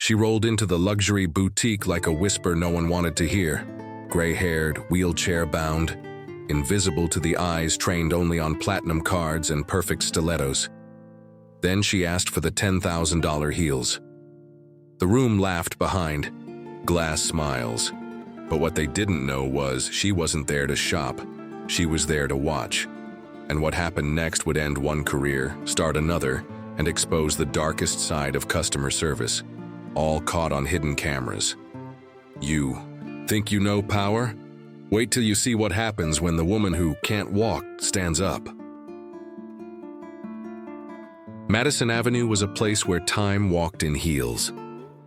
She rolled into the luxury boutique like a whisper no one wanted to hear. Gray-haired, wheelchair-bound, invisible to the eyes trained only on platinum cards and perfect stilettos. Then she asked for the $10,000 heels. The room laughed behind, glass smiles. But what they didn't know was she wasn't there to shop. She was there to watch. And what happened next would end one career, start another, and expose the darkest side of customer service, all caught on hidden cameras. You think you know power? Wait till you see what happens when the woman who can't walk stands up. Madison Avenue was a place where time walked in heels.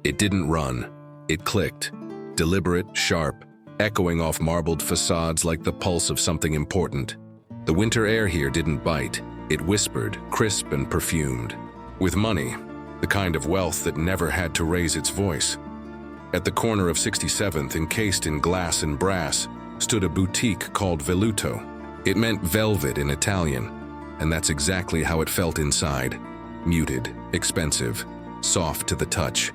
It didn't run, it clicked, deliberate, sharp, echoing off marbled facades like the pulse of something important. The winter air here didn't bite, it whispered, crisp and perfumed. With money, the kind of wealth that never had to raise its voice. At the corner of 67th, encased in glass and brass, stood a boutique called Velluto. It meant velvet in Italian, and that's exactly how it felt inside. Muted, expensive, soft to the touch.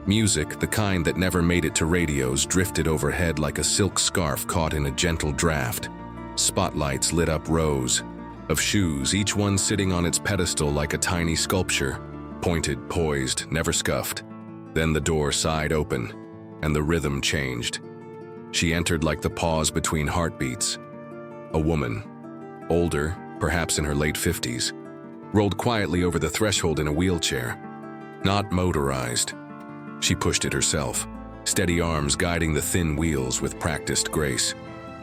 Music, the kind that never made it to radios, drifted overhead like a silk scarf caught in a gentle draft. Spotlights lit up rows of shoes, each one sitting on its pedestal like a tiny sculpture, pointed, poised, never scuffed. Then the door sighed open, and the rhythm changed. She entered like the pause between heartbeats. A woman, older, perhaps in her late 50s, rolled quietly over the threshold in a wheelchair. Not motorized. She pushed it herself, steady arms guiding the thin wheels with practiced grace.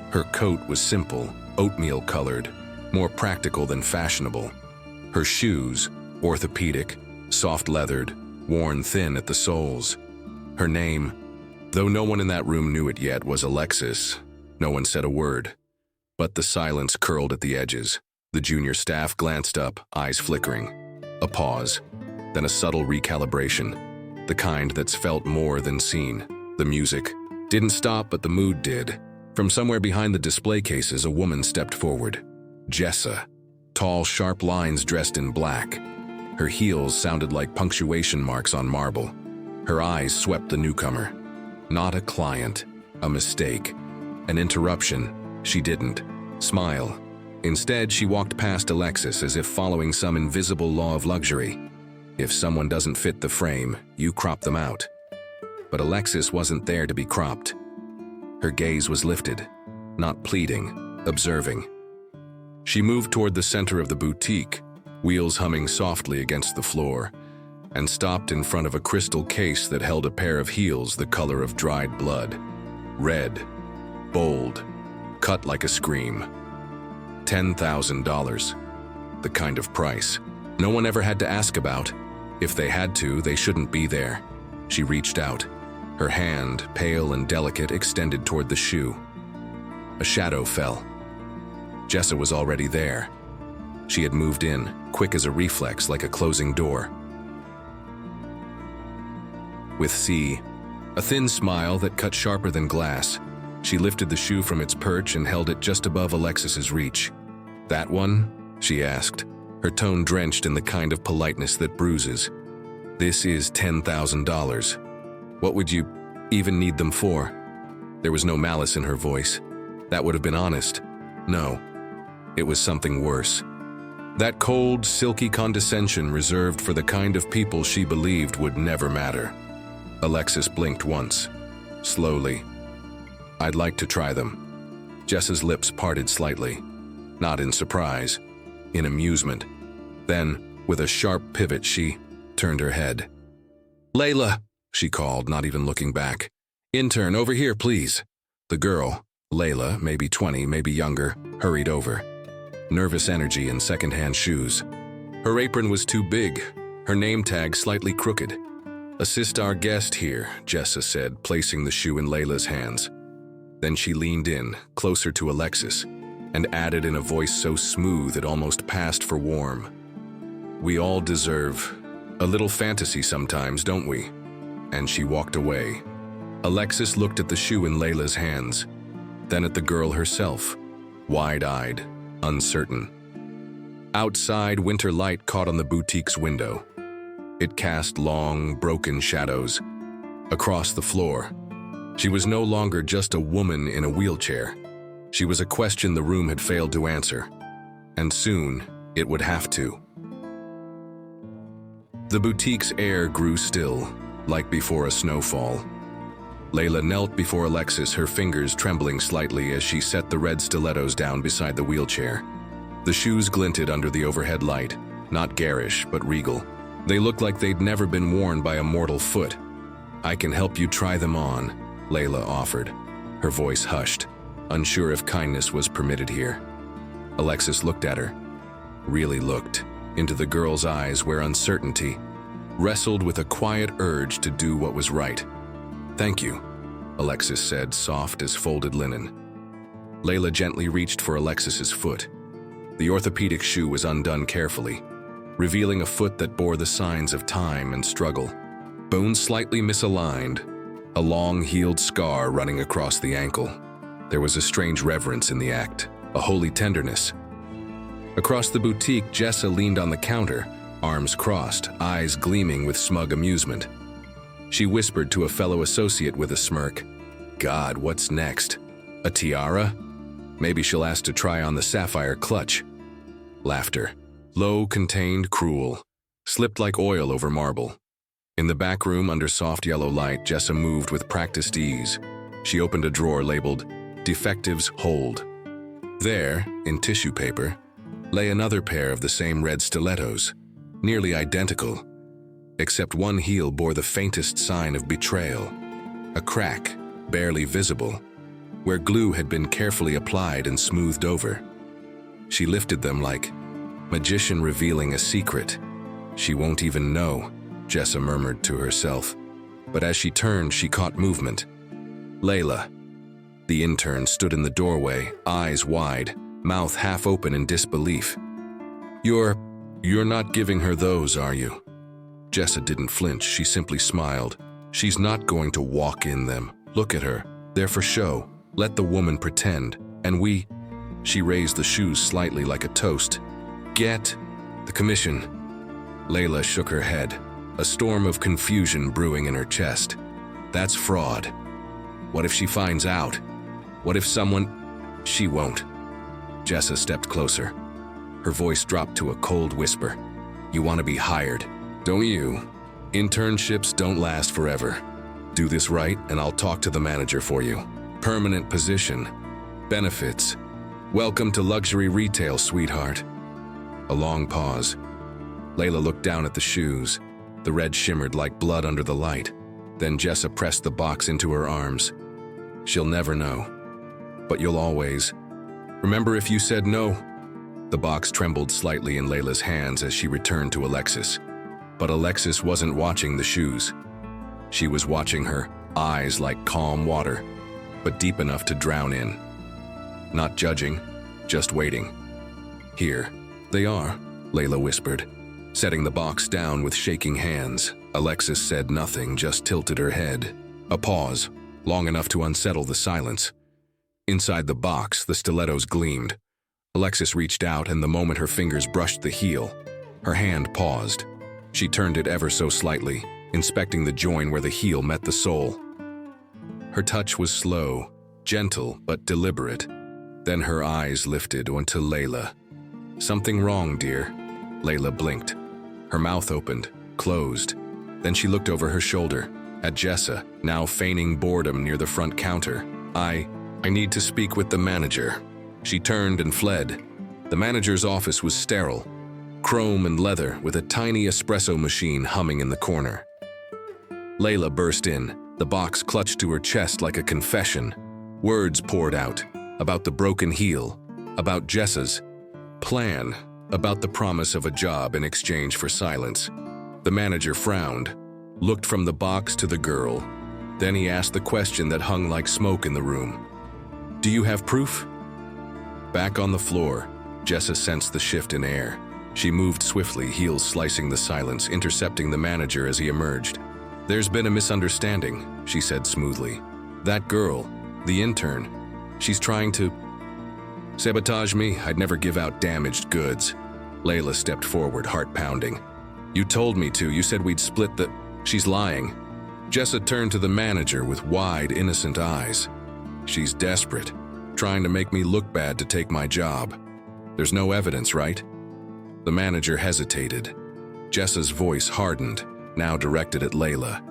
Her coat was simple, oatmeal-colored, more practical than fashionable. Her shoes, orthopedic, soft-leathered, worn thin at the soles. Her name, though no one in that room knew it yet, was Alexis. No one said a word, but the silence curled at the edges. The junior staff glanced up, eyes flickering. A pause, then a subtle recalibration, the kind that's felt more than seen. The music didn't stop, but the mood did. From somewhere behind the display cases, a woman stepped forward. Jessa, tall, sharp lines dressed in black. Her heels sounded like punctuation marks on marble. Her eyes swept the newcomer. Not a client, a mistake, an interruption. She didn't smile. Instead, she walked past Alexis as if following some invisible law of luxury. If someone doesn't fit the frame, you crop them out. But Alexis wasn't there to be cropped. Her gaze was lifted, not pleading, observing. She moved toward the center of the boutique, wheels humming softly against the floor, and stopped in front of a crystal case that held a pair of heels the color of dried blood. Red, bold, cut like a scream. $10,000. The kind of price no one ever had to ask about. If they had to, they shouldn't be there. She reached out. Her hand, pale and delicate, extended toward the shoe. A shadow fell. Jessa was already there. She had moved in, quick as a reflex, like a closing door. With a thin smile that cut sharper than glass, she lifted the shoe from its perch and held it just above Alexis's reach. "That one?" she asked, her tone drenched in the kind of politeness that bruises. "This is $10,000. What would you even need them for?" There was no malice in her voice. That would have been honest. No, it was something worse. That cold, silky condescension reserved for the kind of people she believed would never matter. Alexis blinked once, slowly. "I'd like to try them." Jessa's lips parted slightly, not in surprise, in amusement. Then, with a sharp pivot, she turned her head. "Layla," she called, not even looking back. "Intern, over here, please." The girl, Layla, maybe 20, maybe younger, hurried over. Nervous energy in second-hand shoes. Her apron was too big, her name tag slightly crooked. "Assist our guest here," Jessa said, placing the shoe in Layla's hands. Then she leaned in, closer to Alexis, and added in a voice so smooth it almost passed for warm. "We all deserve a little fantasy sometimes, don't we?" And she walked away. Alexis looked at the shoe in Layla's hands, then at the girl herself, wide-eyed, uncertain. Outside, winter light caught on the boutique's window. It cast long, broken shadows, across the floor. She was no longer just a woman in a wheelchair. She was a question the room had failed to answer, and soon it would have to. The boutique's air grew still, like before a snowfall. Layla knelt before Alexis, her fingers trembling slightly as she set the red stilettos down beside the wheelchair. The shoes glinted under the overhead light, not garish but regal. They looked like they'd never been worn by a mortal foot. "I can help you try them on," Layla offered, her voice hushed, unsure if kindness was permitted here. Alexis looked at her, really looked, into the girl's eyes where uncertainty wrestled with a quiet urge to do what was right. "Thank you," Alexis said, soft as folded linen. Layla gently reached for Alexis's foot. The orthopedic shoe was undone carefully, revealing a foot that bore the signs of time and struggle. Bones slightly misaligned, a long healed scar running across the ankle. There was a strange reverence in the act, a holy tenderness. Across the boutique, Jessa leaned on the counter, arms crossed, eyes gleaming with smug amusement. She whispered to a fellow associate with a smirk, "God, what's next? A tiara? Maybe she'll ask to try on the sapphire clutch." Laughter, low, contained, cruel, slipped like oil over marble. In the back room under soft yellow light, Jessa moved with practiced ease. She opened a drawer labeled, "Defectives Hold." There, in tissue paper, lay another pair of the same red stilettos, nearly identical, except one heel bore the faintest sign of betrayal, a crack, barely visible, where glue had been carefully applied and smoothed over. She lifted them like magician revealing a secret. "She won't even know," Jessa murmured to herself. But as she turned, she caught movement. Layla. The intern stood in the doorway, eyes wide, mouth half open in disbelief. You're not giving her those, are you?" Jessa didn't flinch, she simply smiled. "She's not going to walk in them. Look at her. They're for show. Let the woman pretend. And we—" She raised the shoes slightly like a toast. "Get the commission." Layla shook her head, a storm of confusion brewing in her chest. "That's fraud. What if she finds out? What if someone—" "She won't." Jessa stepped closer. Her voice dropped to a cold whisper. "You want to be hired, don't you? Internships don't last forever. Do this right and I'll talk to the manager for you. Permanent position. Benefits. Welcome to luxury retail, sweetheart." A long pause. Layla looked down at the shoes. The red shimmered like blood under the light. Then Jessa pressed the box into her arms. "She'll never know. But you'll always. Remember if you said no?" The box trembled slightly in Layla's hands as she returned to Alexis. But Alexis wasn't watching the shoes. She was watching her, eyes like calm water, but deep enough to drown in. Not judging, just waiting. "Here they are," Layla whispered, setting the box down with shaking hands. Alexis said nothing, just tilted her head. A pause, long enough to unsettle the silence. Inside the box, the stilettos gleamed. Alexis reached out, and the moment her fingers brushed the heel, her hand paused. She turned it ever so slightly, inspecting the join where the heel met the sole. Her touch was slow, gentle, but deliberate. Then her eyes lifted onto Layla. "Something wrong, dear?" Layla blinked. Her mouth opened, closed. Then she looked over her shoulder, at Jessa, now feigning boredom near the front counter. I need to speak with the manager." She turned and fled. The manager's office was sterile, chrome and leather, with a tiny espresso machine humming in the corner. Layla burst in, the box clutched to her chest like a confession. Words poured out, about the broken heel, about Jessa's plan, about the promise of a job in exchange for silence. The manager frowned, looked from the box to the girl. Then he asked the question that hung like smoke in the room. "Do you have proof?" Back on the floor, Jessa sensed the shift in air. She moved swiftly, heels slicing the silence, intercepting the manager as he emerged. "There's been a misunderstanding," she said smoothly. "That girl, the intern, she's trying to sabotage me. I'd never give out damaged goods." Layla stepped forward, heart pounding. "You told me to. You said we'd split the—" "She's lying." Jessa turned to the manager with wide, innocent eyes. She's desperate, trying to make me look bad to take my job. There's no evidence, right? The manager hesitated. Jessa's voice hardened, now directed at Layla.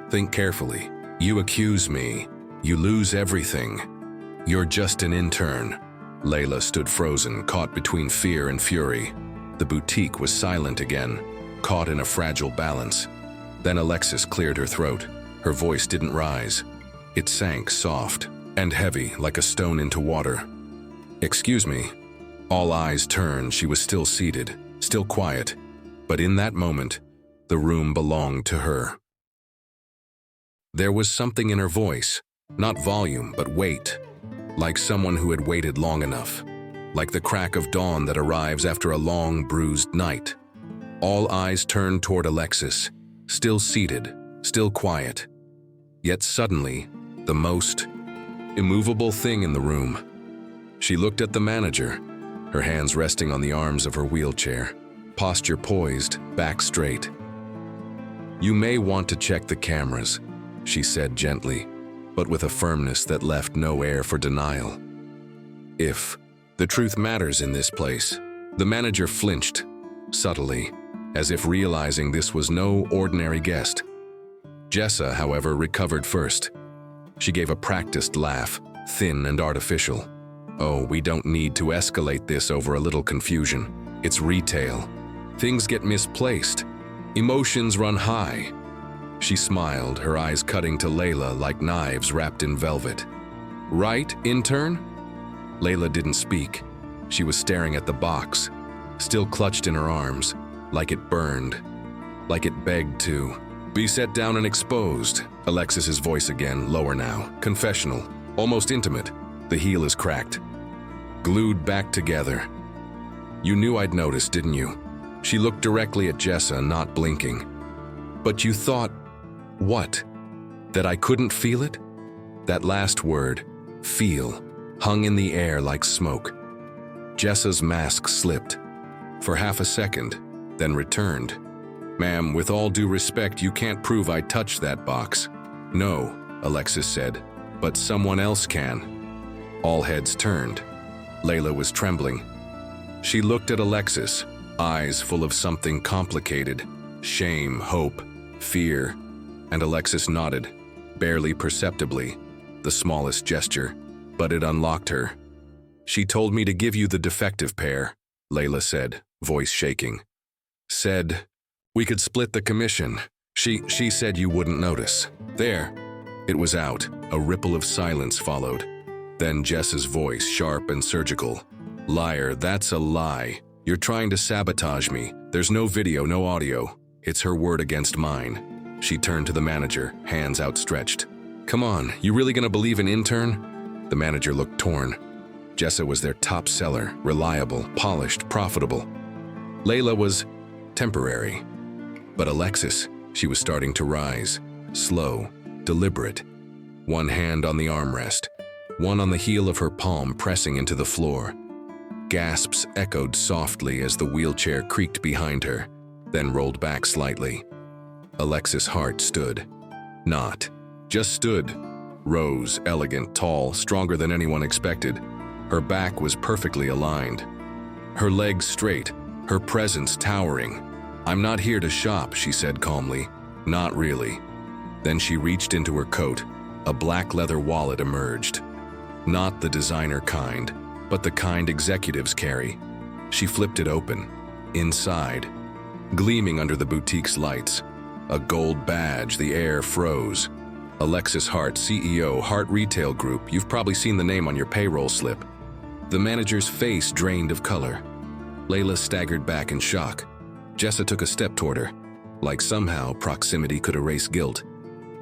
Think carefully. You accuse me. You lose everything. You're just an intern. Layla stood frozen, caught between fear and fury. The boutique was silent again, caught in a fragile balance. Then Alexis cleared her throat. Her voice didn't rise. It sank soft and heavy like a stone into water. Excuse me. All eyes turned. She was still seated, still quiet. But in that moment, the room belonged to her. There was something in her voice, not volume, but weight, like someone who had waited long enough, like the crack of dawn that arrives after a long, bruised night. All eyes turned toward Alexis, still seated, still quiet. Yet suddenly, the most immovable thing in the room. She looked at the manager, her hands resting on the arms of her wheelchair, posture poised, back straight. "You may want to check the cameras," she said gently, but with a firmness that left no air for denial. "If the truth matters in this place." The manager flinched, subtly, as if realizing this was no ordinary guest. Jessa, however, recovered first. She gave a practiced laugh, thin and artificial. "Oh, we don't need to escalate this over a little confusion. It's retail. Things get misplaced. Emotions run high." She smiled, her eyes cutting to Layla like knives wrapped in velvet. "Right, intern?" Layla didn't speak. She was staring at the box, still clutched in her arms, like it burned, like it begged to be set down and exposed. Alexis's voice again, lower now, confessional, almost intimate. The heel is cracked, glued back together. "You knew I'd noticed, didn't you?" She looked directly at Jessa, not blinking. "But you thought, what? That I couldn't feel it?" That last word, feel, hung in the air like smoke. Jessa's mask slipped, for half a second, then returned. "Ma'am, with all due respect, you can't prove I touched that box." "No," Alexis said, "but someone else can." All heads turned. Layla was trembling. She looked at Alexis, eyes full of something complicated, shame, hope, fear, and Alexis nodded, barely perceptibly, the smallest gesture, but it unlocked her. "She told me to give you the defective pair," Layla said, voice shaking. "Said we could split the commission. She said you wouldn't notice." There. It was out. A ripple of silence followed. Then Jessa's voice, sharp and surgical. "Liar, that's a lie. You're trying to sabotage me. There's no video, no audio. It's her word against mine." She turned to the manager, hands outstretched. "Come on, you really gonna believe an intern?" The manager looked torn. Jessa was their top seller, reliable, polished, profitable. Layla was temporary. But Alexis, she was starting to rise, slow, deliberate. One hand on the armrest, one on the heel of her palm pressing into the floor. Gasps echoed softly as the wheelchair creaked behind her, then rolled back slightly. Alexis' heart stood. Not just stood. Rose, elegant, tall, stronger than anyone expected. Her back was perfectly aligned. Her legs straight, her presence towering. "I'm not here to shop," she said calmly. "Not really." Then she reached into her coat. A black leather wallet emerged. Not the designer kind, but the kind executives carry. She flipped it open. Inside, gleaming under the boutique's lights, a gold badge. The air froze. Alexis Hart, CEO, Hart Retail Group. You've probably seen the name on your payroll slip. The manager's face drained of color. Layla staggered back in shock. Jessa took a step toward her, like somehow proximity could erase guilt,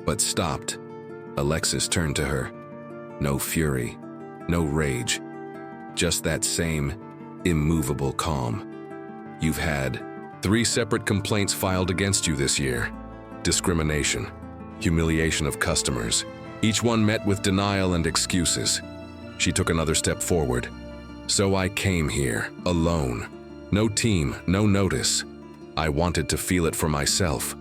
but stopped. Alexis turned to her. No fury, no rage, just that same immovable calm. "You've had 3 separate complaints filed against you this year. Discrimination, humiliation of customers, each one met with denial and excuses." She took another step forward. "So I came here, alone. No team, no notice. I wanted to feel it for myself."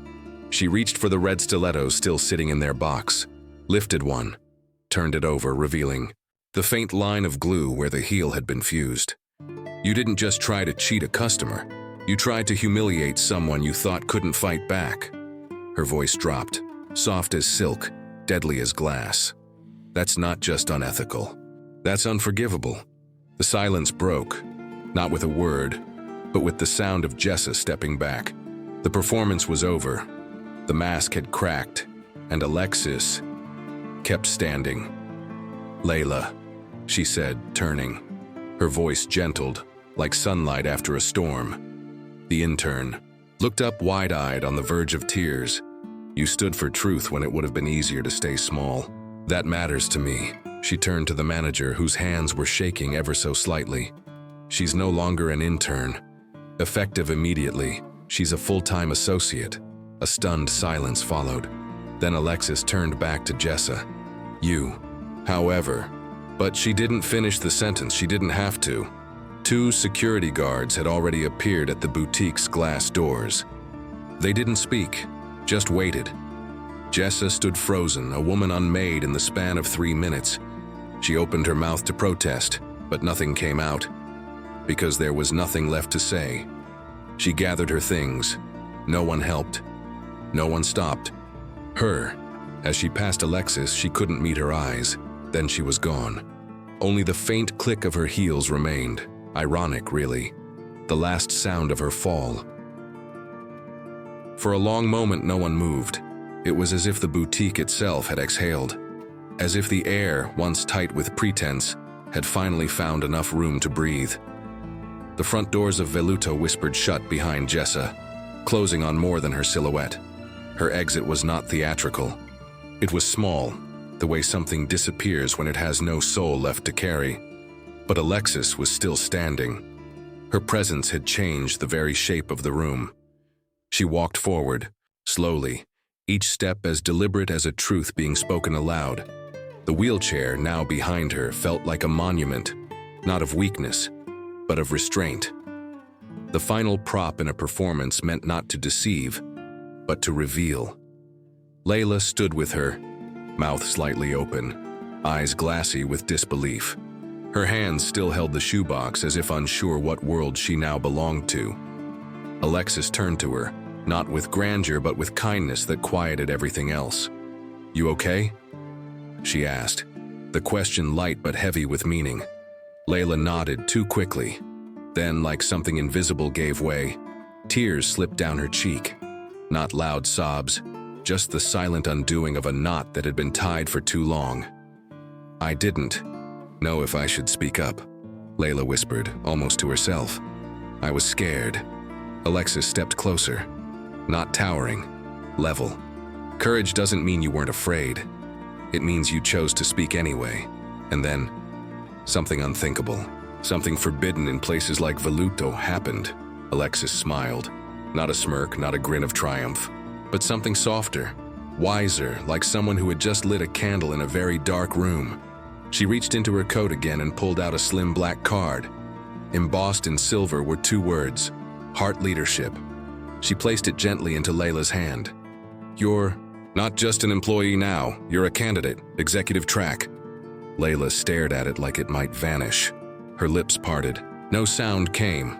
She reached for the red stilettos still sitting in their box, lifted one, turned it over, revealing the faint line of glue where the heel had been fused. You didn't just try to cheat a customer. You tried to humiliate someone you thought couldn't fight back. Her voice dropped, soft as silk, deadly as glass. That's not just unethical. That's unforgivable. The silence broke, not with a word, but with the sound of Jessa stepping back. The performance was over. The mask had cracked, and Alexis kept standing. "Layla," she said, turning. Her voice gentled, like sunlight after a storm. The intern looked up wide-eyed on the verge of tears. "You stood for truth when it would have been easier to stay small. That matters to me." She turned to the manager, whose hands were shaking ever so slightly. "She's no longer an intern. Effective immediately, she's a full-time associate." A stunned silence followed. Then Alexis turned back to Jessa. "You, however..." But she didn't finish the sentence. She didn't have to. 2 security guards had already appeared at the boutique's glass doors. They didn't speak, just waited. Jessa stood frozen, a woman unmade in the span of 3 minutes. She opened her mouth to protest, but nothing came out, because there was nothing left to say. She gathered her things. No one helped. No one stopped her. As she passed Alexis, she couldn't meet her eyes. Then she was gone. Only the faint click of her heels remained. Ironic, really. The last sound of her fall. For a long moment, no one moved. It was as if the boutique itself had exhaled. As if the air, once tight with pretense, had finally found enough room to breathe. The front doors of Veluto whispered shut behind Jessa, closing on more than her silhouette. Her exit was not theatrical. It was small, the way something disappears when it has no soul left to carry. But Alexis was still standing. Her presence had changed the very shape of the room. She walked forward, slowly, each step as deliberate as a truth being spoken aloud. The wheelchair, now behind her, felt like a monument, not of weakness, but of restraint. The final prop in a performance meant not to deceive, but to reveal. Layla stood with her, mouth slightly open, eyes glassy with disbelief. Her hands still held the shoebox as if unsure what world she now belonged to. Alexis turned to her, not with grandeur but with kindness that quieted everything else. "You okay?" she asked, the question light but heavy with meaning. Layla nodded too quickly. Then, like something invisible gave way, tears slipped down her cheek. Not loud sobs, just the silent undoing of a knot that had been tied for too long. "I didn't know if I should speak up," Layla whispered, almost to herself. "I was scared." Alexis stepped closer, not towering, level. "Courage doesn't mean you weren't afraid. It means you chose to speak anyway." And then, something unthinkable, something forbidden in places like Veluto happened. Alexis smiled. Not a smirk, not a grin of triumph, but something softer, wiser, like someone who had just lit a candle in a very dark room. She reached into her coat again and pulled out a slim black card. Embossed in silver were 2 words, Heart Leadership. She placed it gently into Layla's hand. "You're not just an employee now, you're a candidate, executive track." Layla stared at it like it might vanish. Her lips parted. No sound came,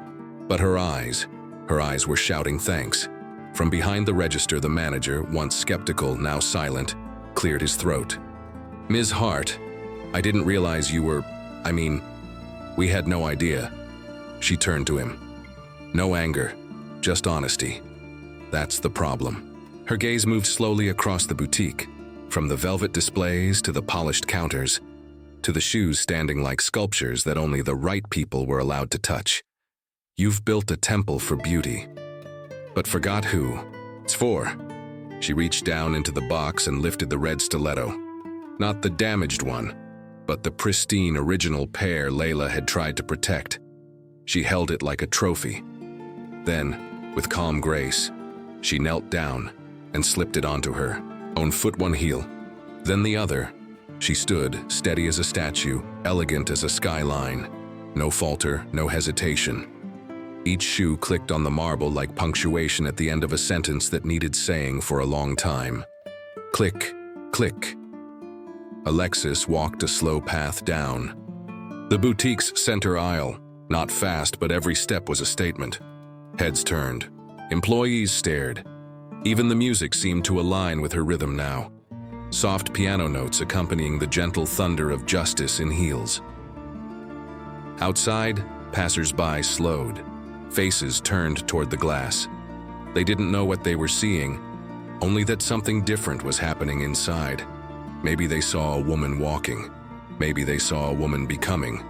but her eyes were shouting thanks. From behind the register, the manager, once skeptical, now silent, cleared his throat. "Ms. Hart, I didn't realize you were, we had no idea." She turned to him. No anger, just honesty. That's the problem. Her gaze moved slowly across the boutique, from the velvet displays to the polished counters, to the shoes standing like sculptures that only the right people were allowed to touch. "You've built a temple for beauty, but forgot who it's for." She reached down into the box and lifted the red stiletto. Not the damaged one, but the pristine original pair Layla had tried to protect. She held it like a trophy. Then, with calm grace, she knelt down and slipped it onto her own foot, one heel, then the other. She stood, steady as a statue, elegant as a skyline. No falter, no hesitation. Each shoe clicked on the marble like punctuation at the end of a sentence that needed saying for a long time. Click, click. Alexis walked a slow path down. The boutique's center aisle, not fast, but every step was a statement. Heads turned. Employees stared. Even the music seemed to align with her rhythm now. Soft piano notes accompanying the gentle thunder of justice in heels. Outside, passers-by slowed. Faces turned toward the glass. They didn't know what they were seeing, only that something different was happening inside. Maybe they saw a woman walking. Maybe they saw a woman becoming.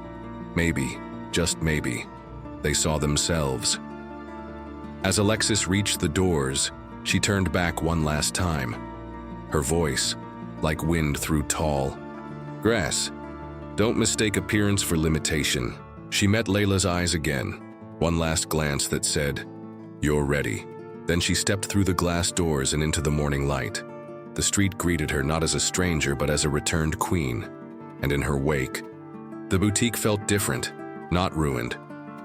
Maybe, just maybe, they saw themselves. As Alexis reached the doors, she turned back one last time. Her voice, like wind through tall grass. Don't mistake appearance for limitation. She met Layla's eyes again. One last glance that said, "You're ready." Then she stepped through the glass doors and into the morning light. The street greeted her not as a stranger but as a returned queen. And in her wake, the boutique felt different, not ruined,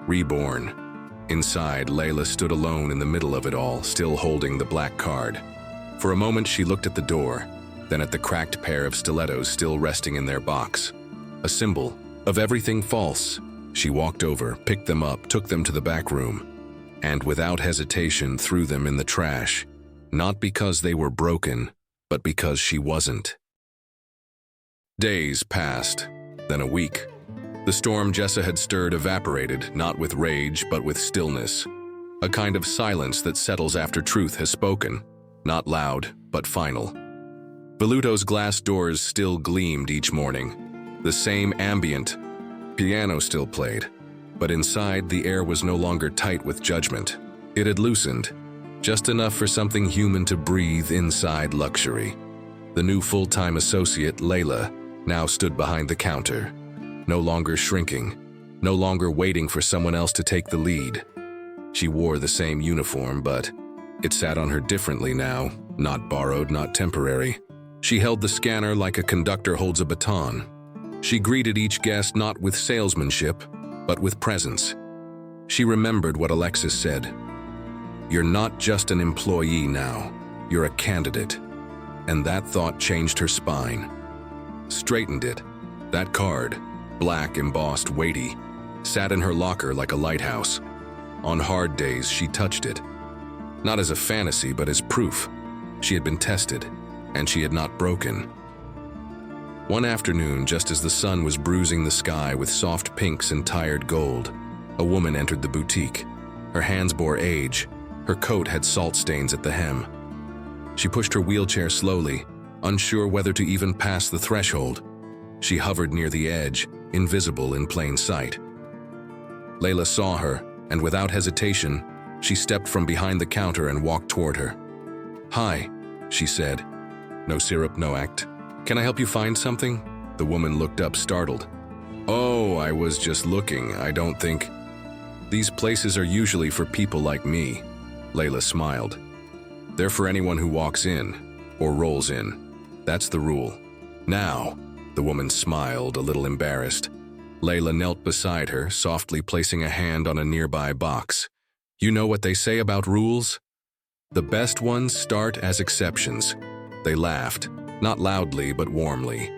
reborn. Inside, Layla stood alone in the middle of it all, still holding the black card. For a moment she looked at the door, then at the cracked pair of stilettos still resting in their box. A symbol of everything false. She walked over, picked them up, took them to the back room, and without hesitation threw them in the trash, not because they were broken, but because she wasn't. Days passed, then a week. The storm Jessa had stirred evaporated, not with rage, but with stillness. A kind of silence that settles after truth has spoken, not loud, but final. Velluto's glass doors still gleamed each morning. The same ambient piano still played, but inside the air was no longer tight with judgment. It had loosened, just enough for something human to breathe inside luxury. The new full-time associate, Layla, now stood behind the counter, no longer shrinking, no longer waiting for someone else to take the lead. She wore the same uniform, but it sat on her differently now, not borrowed, not temporary. She held the scanner like a conductor holds a baton. She greeted each guest not with salesmanship, but with presence. She remembered what Alexis said. "You're not just an employee now, you're a candidate." And that thought changed her spine. Straightened it. That card, black, embossed, weighty, sat in her locker like a lighthouse. On hard days, she touched it. Not as a fantasy, but as proof. She had been tested, and she had not broken. One afternoon, just as the sun was bruising the sky with soft pinks and tired gold, a woman entered the boutique. Her hands bore age. Her coat had salt stains at the hem. She pushed her wheelchair slowly, unsure whether to even pass the threshold. She hovered near the edge, invisible in plain sight. Layla saw her, and without hesitation, she stepped from behind the counter and walked toward her. "Hi," she said. "No syrup, no act. Can I help you find something?" The woman looked up, startled. "Oh, I was just looking. I don't think..." "These places are usually for people like me," Layla smiled. "They're for anyone who walks in, or rolls in. That's the rule." "Now," the woman smiled, a little embarrassed. Layla knelt beside her, softly placing a hand on a nearby box. "You know what they say about rules? The best ones start as exceptions." They laughed, not loudly but warmly,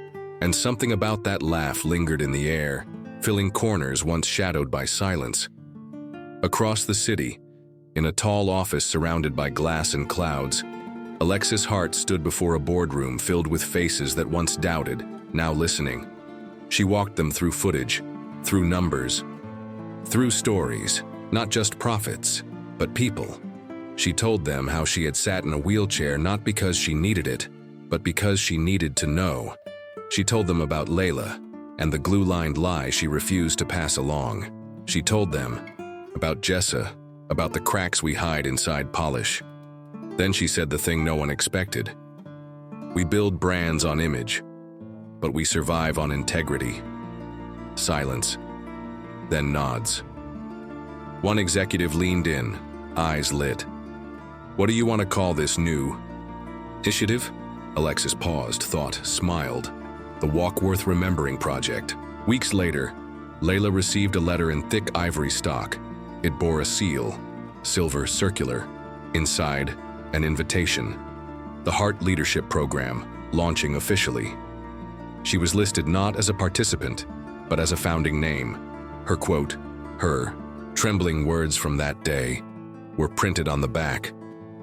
and something about that laugh lingered in the air, filling corners once shadowed by silence. Across the city, in a tall office surrounded by glass and clouds, Alexis Hart stood before a boardroom filled with faces that once doubted, now listening. She walked them through footage, through numbers, through stories, not just profits, but people. She told them how she had sat in a wheelchair not because she needed it, but because she needed to know. She told them about Layla and the glue-lined lie she refused to pass along. She told them about Jessa, about the cracks we hide inside polish. Then she said the thing no one expected. "We build brands on image, but we survive on integrity." Silence, then nods. One executive leaned in, eyes lit. "What do you want to call this new initiative?" Alexis paused, thought, smiled. "The Walkworth Remembering Project." Weeks later, Layla received a letter in thick ivory stock. It bore a seal, silver circular. Inside, an invitation. The Heart Leadership Program, launching officially. She was listed not as a participant, but as a founding name. Her quote, her trembling words from that day, were printed on the back.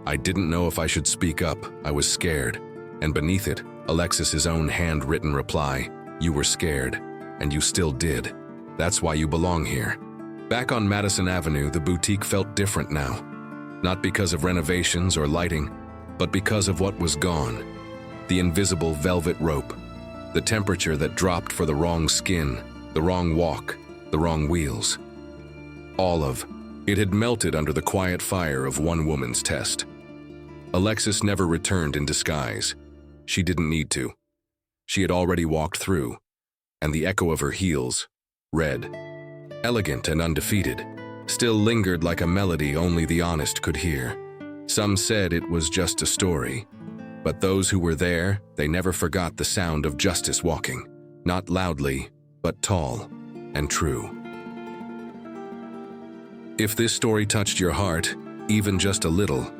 I didn't know if I should speak up, I was scared. And beneath it, Alexis's own handwritten reply, you were scared, and you still did. That's why you belong here. Back on Madison Avenue, the boutique felt different now. Not because of renovations or lighting, but because of what was gone. The invisible velvet rope, the temperature that dropped for the wrong skin, the wrong walk, the wrong wheels. All of it had melted under the quiet fire of one woman's test. Alexis never returned in disguise. She didn't need to. She had already walked through, and the echo of her heels, red, elegant and undefeated, still lingered like a melody only the honest could hear. Some said it was just a story, but those who were there, they never forgot the sound of justice walking, not loudly, but tall and true. If this story touched your heart, even just a little,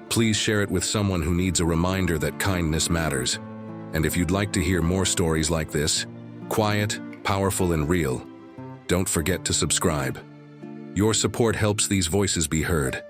please share it with someone who needs a reminder that kindness matters. And if you'd like to hear more stories like this, quiet, powerful, and real, don't forget to subscribe. Your support helps these voices be heard.